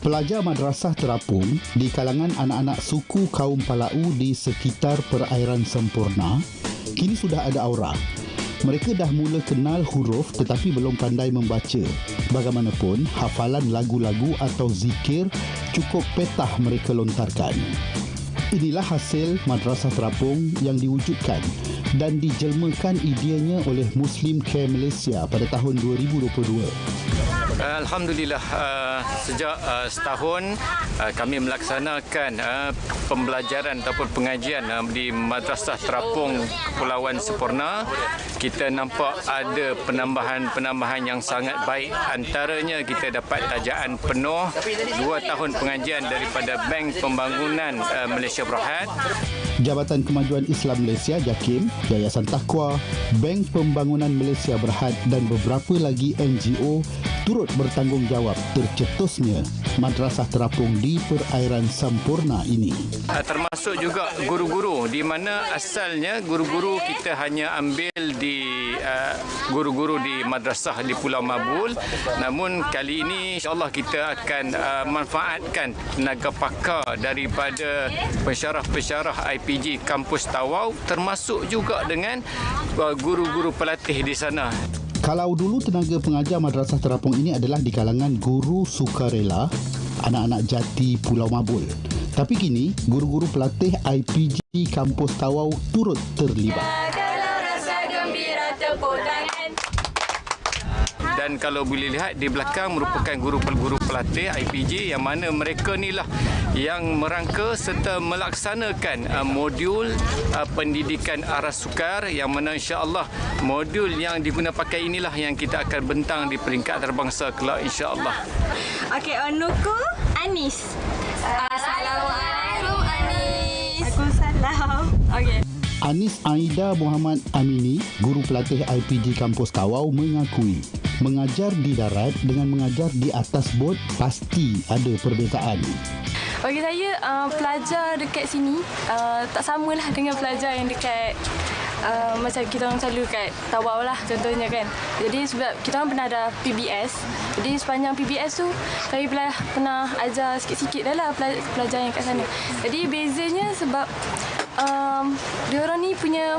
Pelajar madrasah terapung di kalangan anak-anak suku kaum Palau di sekitar perairan Sempurna kini sudah ada aura. Mereka dah mula kenal huruf tetapi belum pandai membaca. Bagaimanapun, hafalan lagu-lagu atau zikir cukup petah mereka lontarkan. Inilah hasil madrasah terapung yang diwujudkan dan dijelmakan ideanya oleh Muslim Care Malaysia pada tahun 2022. Alhamdulillah, sejak setahun kami melaksanakan pembelajaran ataupun pengajian di Madrasah Terapung Kepulauan Sempurna. Kita nampak ada penambahan yang sangat baik. Antaranya kita dapat tajaan penuh 2 tahun pengajian daripada Bank Pembangunan Malaysia Berhad, Jabatan Kemajuan Islam Malaysia JAKIM, Yayasan Taqwa, Bank Pembangunan Malaysia Berhad dan beberapa lagi NGO turut bertanggungjawab tercetusnya madrasah terapung di perairan Sempurna ini. Termasuk juga guru-guru, di mana asalnya guru-guru kita hanya ambil di guru-guru di madrasah di Pulau Mabul. Namun kali ini insya-Allah kita akan manfaatkan tenaga pakar daripada pensyarah-pensyarah IPG Kampus Tawau, termasuk juga dengan guru-guru pelatih di sana. Kalau dulu tenaga pengajar madrasah terapung ini adalah di kalangan guru sukarela, anak-anak jati Pulau Mabul. Tapi kini, guru-guru pelatih IPG Kampus Tawau turut terlibat. Dan kalau boleh lihat di belakang merupakan guru-guru pelatih IPG yang mana mereka inilah yang merangka serta melaksanakan modul pendidikan aras sukar, yang mana insya-Allah modul yang diguna pakai inilah yang kita akan bentang di peringkat antarabangsa kelak insya-Allah. Okey, onuku Anis. Assalamualaikum Anis. Waalaikumsalam. Okey. Anis Aida Muhammad Amini, guru pelatih IPG Kampus Tawau mengakui mengajar di darat dengan mengajar di atas bot pasti ada perbezaan. Bagi saya, pelajar dekat sini tak samalah dengan pelajar yang dekat macam kita orang selalu kat Tawau lah contohnya kan. Jadi sebab kita orang pernah ada PBS. Jadi sepanjang PBS tu kami pernah ajar sikit-sikit dah lah pelajar yang kat sana. Jadi bezanya sebab diorang ni punya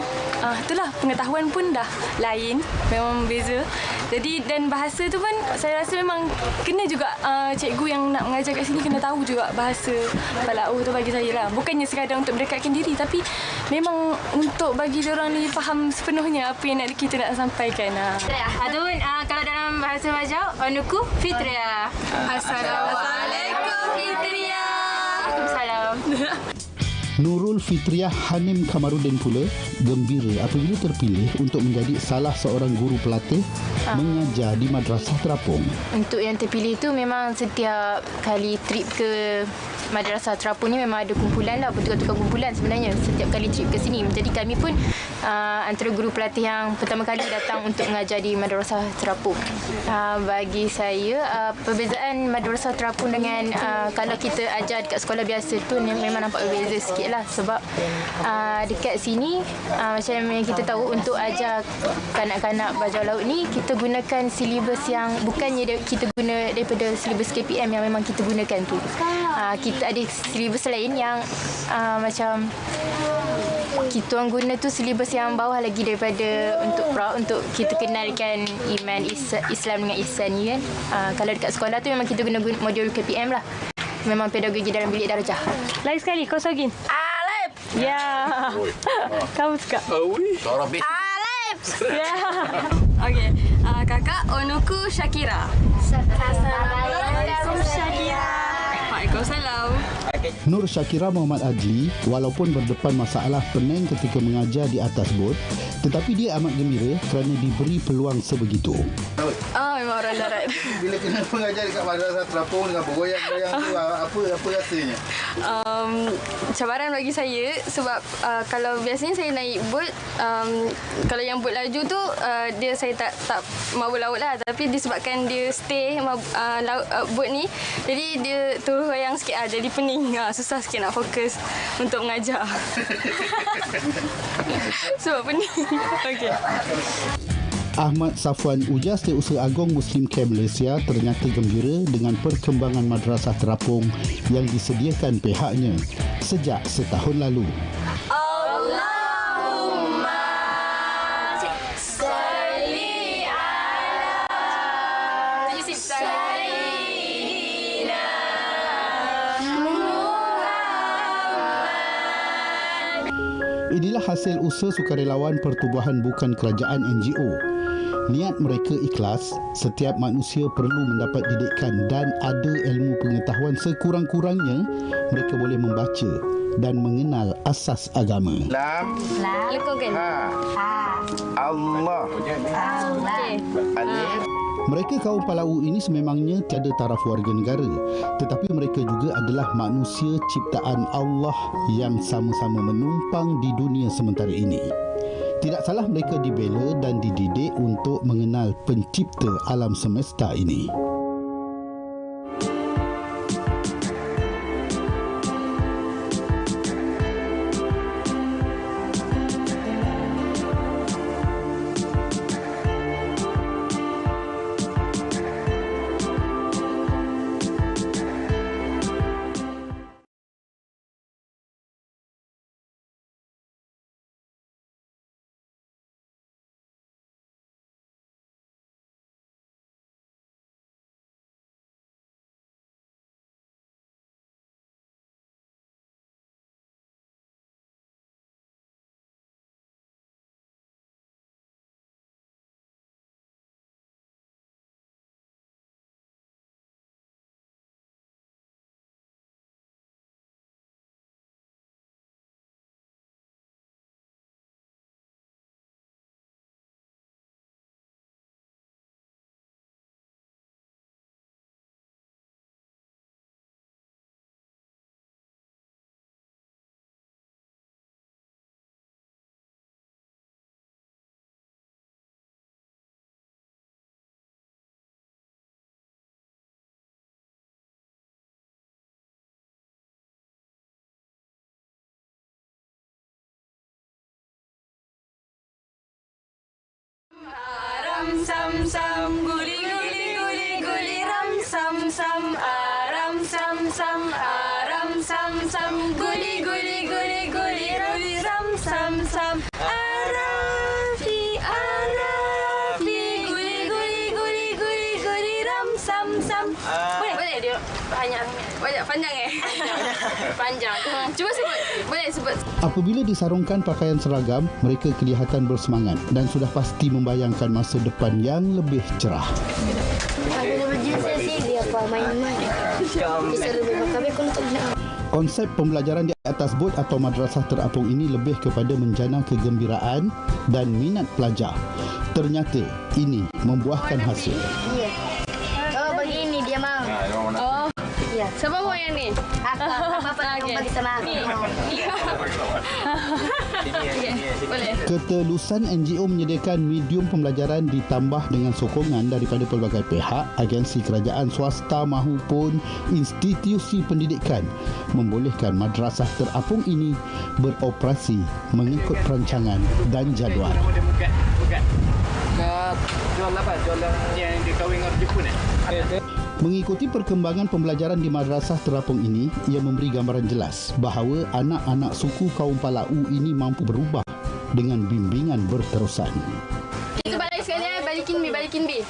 itulah pengetahuan pun dah lain, memang beza. Jadi dan bahasa tu pun saya rasa memang kena juga cikgu yang nak mengajar kat sini kena tahu juga bahasa Palau tu bagi saya lah. Bukannya sekadar untuk mendekatkan diri tapi memang untuk bagi diorang ni faham sepenuhnya apa yang kita nak sampaikan. Adun, kalau dalam bahasa Bajau, onuku Fitria. Assalamualaikum Fitria. Waalaikumsalam. Nurul Fitriah Hanim Kamarudin pula gembira apabila terpilih untuk menjadi salah seorang guru pelatih mengajar di madrasah terapung. Untuk yang terpilih tu memang setiap kali trip ke madrasah terapung ni memang ada kumpulan lah, betul-betul kumpulan sebenarnya setiap kali trip ke sini. Jadi kami pun antara guru pelatih yang pertama kali datang untuk mengajar di madrasah terapung. Bagi saya perbezaan madrasah terapung dengan kalau kita ajar dekat sekolah biasa tu memang nampak berbeza sikit lah. Sebab dekat sini macam yang kita tahu untuk ajar kanak-kanak bajau laut ni kita gunakan silibus yang bukannya kita guna daripada silibus KPM yang memang kita gunakan tu. Kita ada silibus lain yang macam kita orang guna tu silibus yang bawah lagi daripada untuk kita kenalkan iman Islam dengan ihsan ni kan. Kalau dekat sekolah tu memang kita guna modul KPM lah. Memang pedagogi dalam bilik darjah. Lain sekali kau sogin. Alif. Ya. Kamu suka? Alif. Ya. Okey. Kakak onuku Syakira. Assalamualaikum Syakira. Waalaikumsalam. Nur Syakira Muhammad Adli walaupun berdepan masalah pening ketika mengajar di atas bot, tetapi dia amat gembira kerana diberi peluang sebegitu. Memang orang darat. Bila kena mengajar dekat madrasah terapung dengan bergoyang-goyang tu, apa rasanya? Cabaran bagi saya sebab kalau biasanya saya naik bot, kalau yang bot laju tu saya tak mahu laut lah, tapi disebabkan dia stay bot ni, jadi dia turun goyang sikit jadi pening, susah sikit nak fokus untuk mengajar. Sebab pening. Okey. Ahmad Safwan, Ujiasateusaha Agong Muslim Camp Malaysia, ternyata gembira dengan perkembangan madrasah terapung yang disediakan pihaknya sejak setahun lalu. Inilah hasil usaha sukarelawan pertubuhan bukan kerajaan NGO. Niat mereka ikhlas, setiap manusia perlu mendapat didikan dan ada ilmu pengetahuan sekurang-kurangnya mereka boleh membaca dan mengenal asas agama. Lam. Lekungkan. Allah. Alif. Mereka kaum Palau ini sememangnya tiada taraf warga negara, tetapi mereka juga adalah manusia ciptaan Allah yang sama-sama menumpang di dunia sementara ini. Tidak salah mereka dibela dan dididik untuk mengenal pencipta alam semesta ini. Ram sam sam guli guli guli guli ram sam sam aram sam sam aram sam sam guli guli guli guli ram sam sam arafi arafi guli guli guli guli guli ram sam sam. Boleh dia banyak panjang panjang. Cuba sebut. Boleh sebut. Apabila disarungkan pakaian seragam, mereka kelihatan bersemangat dan sudah pasti membayangkan masa depan yang lebih cerah. Kalau berjasa sih dia apa main-main. Bisa lebih pakai untuk nak. Konsep pembelajaran di atas bot atau madrasah terapung ini lebih kepada menjana kegembiraan dan minat pelajar. Ternyata ini membuahkan hasil. Ya. Oh begini dia mau. Oh. Ya. Siapa mau yang ni? Apa bagi sama. Boleh. Ketelusan NGO menyediakan medium pembelajaran ditambah dengan sokongan daripada pelbagai pihak, agensi kerajaan swasta maupun institusi pendidikan membolehkan madrasah terapung ini beroperasi mengikut perancangan dan jadual. Jual apa? Jual yang dikawin orang Jepun Mengikuti perkembangan pembelajaran di madrasah terapung ini, ia memberi gambaran jelas bahawa anak-anak suku kaum Palau ini mampu berubah dengan bimbingan berterusan. Itu balik sekali, balikin B.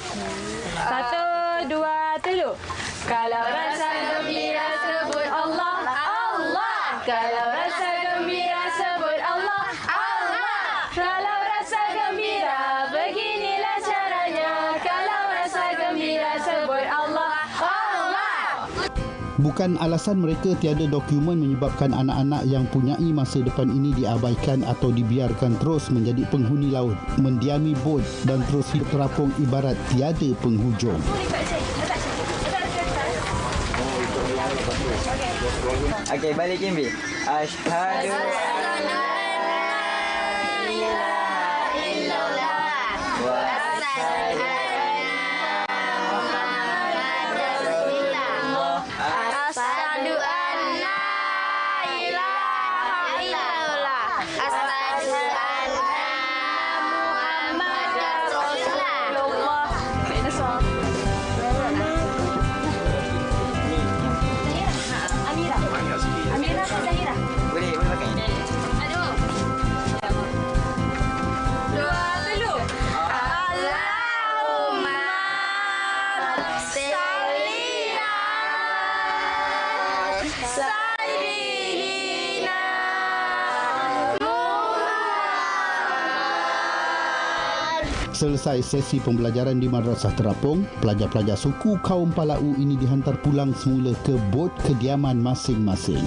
1, 2, 3. Kalau rasa gembira sebut Allah, Allah. Kalau rasa gembira sebut Allah, Allah. Kalau rasa gembira beginilah caranya. Kalau rasa gembira sebut Allah, Allah. Bukan alasan mereka tiada dokumen menyebabkan anak-anak yang punyai masa depan ini diabaikan atau dibiarkan terus menjadi penghuni laut, mendiami bot dan terus hidup terapung ibarat tiada penghujung. Okey, balikin B. Asyhadu an la ilaha illallah wa asyhadu Asyhadu an la ilaha illallah. Asyhadu anna Muhammadar Rasulullah. Selesai sesi pembelajaran di Madrasah Terapung, pelajar-pelajar suku kaum Palau ini dihantar pulang semula ke bot kediaman masing-masing.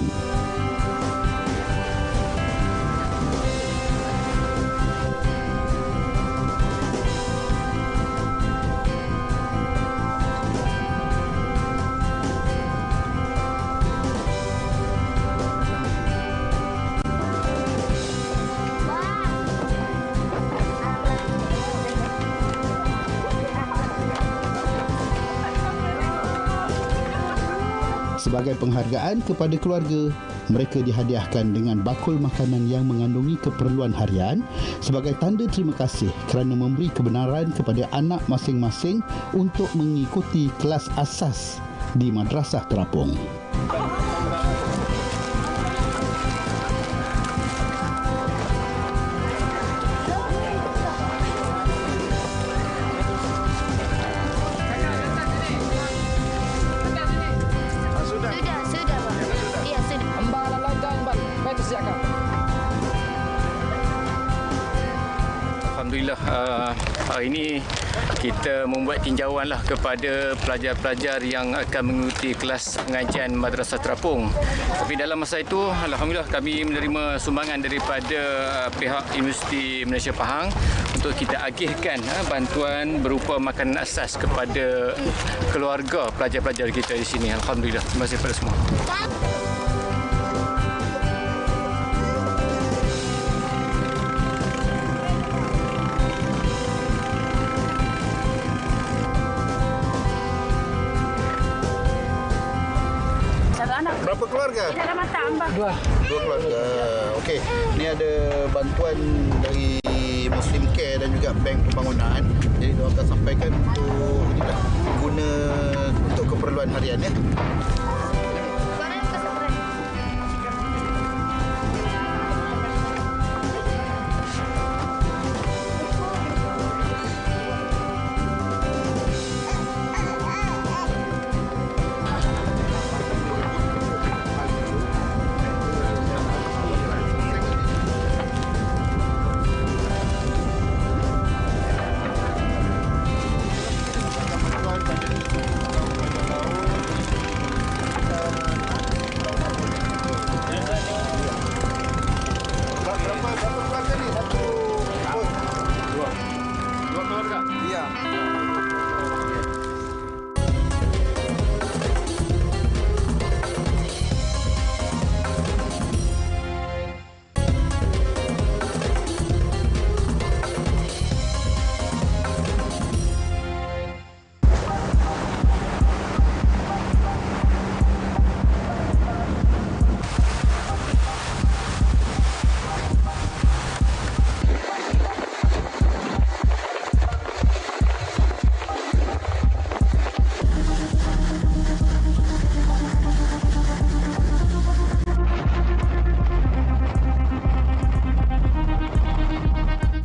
Sebagai penghargaan kepada keluarga, mereka dihadiahkan dengan bakul makanan yang mengandungi keperluan harian sebagai tanda terima kasih kerana memberi kebenaran kepada anak masing-masing untuk mengikuti kelas asas di Madrasah Terapung. Alhamdulillah, hari ini kita membuat tinjauan lah kepada pelajar-pelajar yang akan mengikuti kelas pengajian Madrasah Terapung. Tapi dalam masa itu, Alhamdulillah kami menerima sumbangan daripada pihak Universiti Malaysia Pahang untuk kita agihkan bantuan berupa makanan asas kepada keluarga pelajar-pelajar kita di sini. Alhamdulillah, terima kasih kepada semua. Berapa keluarga? Dua keluarga. Okey, ni ada bantuan dari Muslim Care dan juga Bank Pembangunan. Jadi dia akan sampaikan untuk inilah, guna untuk keperluan harian ya.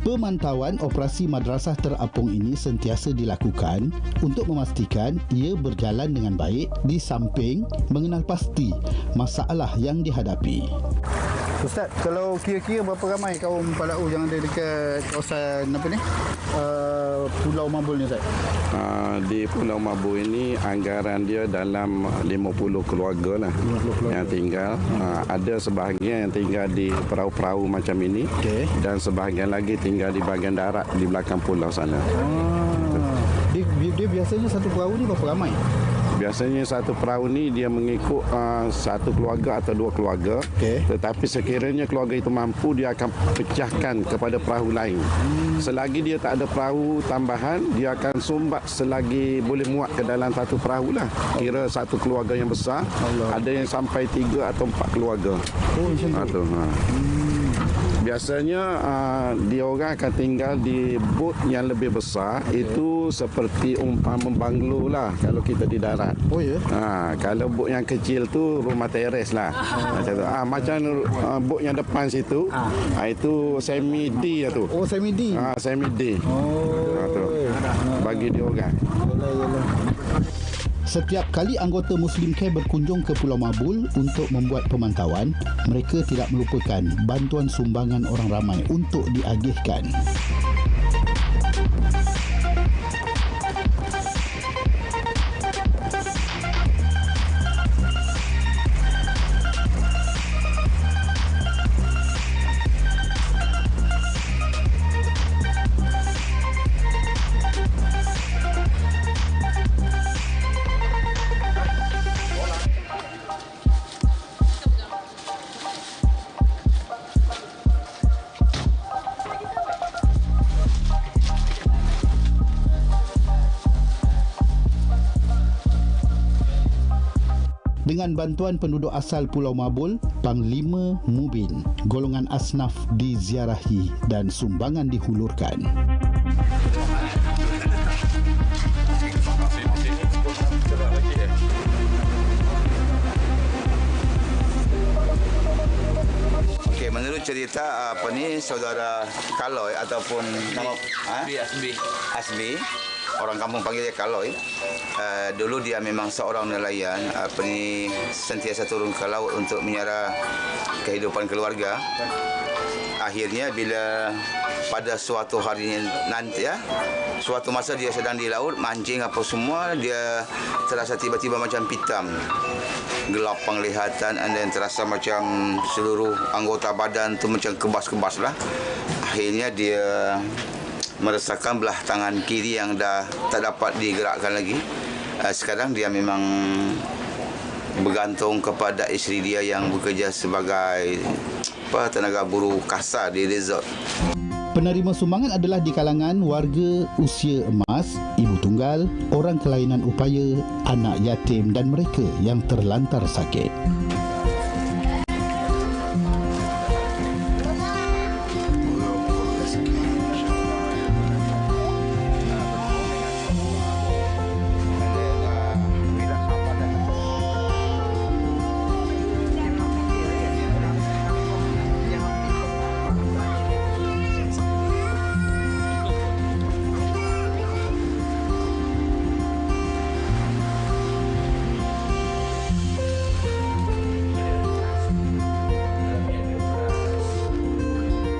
Pemantauan operasi Madrasah Terapung ini sentiasa dilakukan untuk memastikan ia berjalan dengan baik di samping mengenal pasti masalah yang dihadapi. Ustaz, kalau kira-kira berapa ramai kaum Palau yang ada dekat kawasan apa ni? Pulau Mabul ni, Ustaz? Di Pulau Mabul ini anggaran dia dalam 50 keluarga lah 50 keluarga yang tinggal. Ada sebahagian yang tinggal di perahu-perahu macam ini, dan sebahagian lagi tinggal di bahagian darat di belakang pulau sana. Dia biasanya satu perahu ni berapa ramai? Biasanya satu perahu ni dia mengikut satu keluarga atau dua keluarga. Tetapi sekiranya keluarga itu mampu, dia akan pecahkan kepada perahu lain. Selagi dia tak ada perahu tambahan, dia akan sumbat selagi boleh muat ke dalam satu perahu lah. Kira satu keluarga yang besar, ada yang sampai 3 atau 4 keluarga. Biasanya dia orang akan tinggal di bot yang lebih besar. Itu seperti umpama banglo lah kalau kita di darat. Oh ya? Kalau bot yang kecil tu rumah teres lah. Macam tu. Macam bot yang depan situ, itu semi-D lah tu. Oh, semi-D? Semi-D. Tu. Bagi dia orang. Setiap kali anggota Muslim Care berkunjung ke Pulau Mabul untuk membuat pemantauan, mereka tidak melupakan bantuan sumbangan orang ramai untuk diagihkan. Dengan bantuan penduduk asal Pulau Mabul, Panglima Mubin, golongan asnaf diziarahi dan sumbangan dihulurkan. Menurut cerita saudara Kaloi ataupun nama Asbi, orang kampung panggil dia Kaloi. Dulu dia memang seorang nelayan, sentiasa turun ke laut untuk menyara kehidupan keluarga. Akhirnya bila pada suatu hari nanti suatu masa dia sedang di laut mancing apa semua, dia terasa tiba-tiba macam pitam, gelap penglihatan, dan terasa macam seluruh anggota badan tu macam kebas-kebas lah. Akhirnya dia merasakan belah tangan kiri yang dah tak dapat digerakkan lagi. Sekarang dia memang bergantung kepada isteri dia yang bekerja sebagai tenaga buruh kasar di resort. Penerima sumbangan adalah di kalangan warga usia emas, ibu tunggal, orang kelainan upaya, anak yatim dan mereka yang terlantar sakit.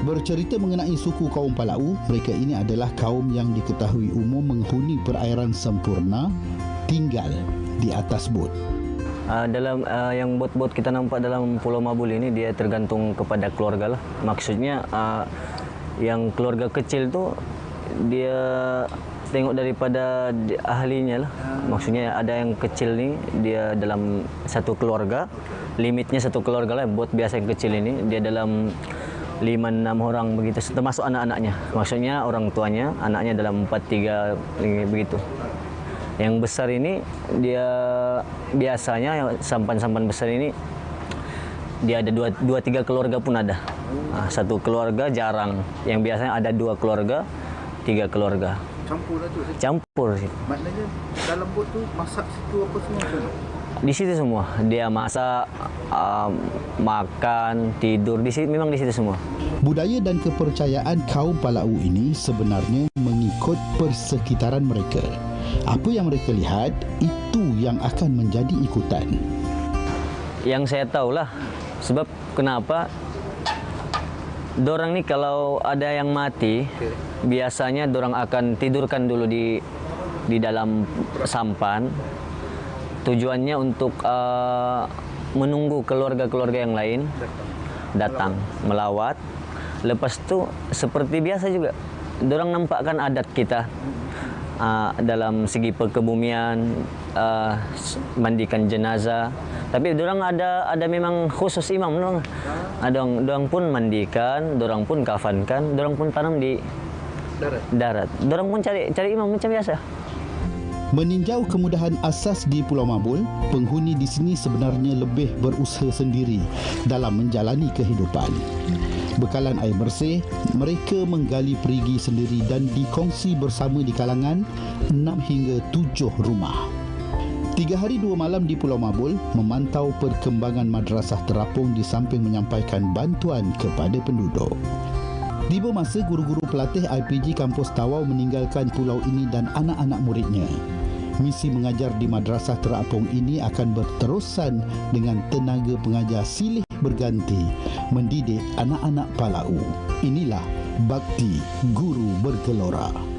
Bercerita mengenai suku kaum Palau, mereka ini adalah kaum yang diketahui umum menghuni perairan sempurna, tinggal di atas bot. Dalam yang bot-bot kita nampak dalam Pulau Mabul ini, dia tergantung kepada keluarga lah. Maksudnya yang keluarga kecil tu dia tengok daripada ahlinya lah. Maksudnya ada yang kecil ni dia dalam satu keluarga, limitnya satu keluarga lah. Bot biasa yang kecil ini dia dalam 5-6 orang begitu, termasuk anak-anaknya. Maksudnya orang tuanya, anaknya dalam 4-3 begitu. Yang besar ini dia biasanya sampan-sampan besar ini dia ada 2-3 keluarga pun ada. Satu keluarga jarang. Yang biasanya ada 2 keluarga, 3 keluarga. Campur lah tu? Campur sih. Maknanya dalam bot tu masak situ apa semua tu? Di situ semua. Dia masak, makan, tidur, memang di situ semua. Budaya dan kepercayaan kaum Palau ini sebenarnya mengikut persekitaran mereka. Apa yang mereka lihat, itu yang akan menjadi ikutan. Yang saya tahulah, sebab kenapa dorang ni kalau ada yang mati, biasanya dorang akan tidurkan dulu di dalam sampan. Tujuannya untuk menunggu keluarga-keluarga yang lain datang melawat. Lepas tu seperti biasa juga, dorang nampakkan adat kita dalam segi perkebumian, mandikan jenazah. Tapi dorang ada memang khusus imam dorang. Dorang pun mandikan, dorang pun kafankan, dorang pun tanam di darat. Dorang pun cari imam macam biasa. Meninjau kemudahan asas di Pulau Mabul, penghuni di sini sebenarnya lebih berusaha sendiri dalam menjalani kehidupan. Bekalan air bersih, mereka menggali perigi sendiri dan dikongsi bersama di kalangan 6 hingga 7 rumah. 3 hari 2 malam di Pulau Mabul memantau perkembangan madrasah terapung di samping menyampaikan bantuan kepada penduduk. Tiba masa guru-guru pelatih IPG Kampus Tawau meninggalkan pulau ini dan anak-anak muridnya. Misi mengajar di madrasah terapung ini akan berterusan dengan tenaga pengajar silih berganti mendidik anak-anak Palau. Inilah bakti guru bergelora.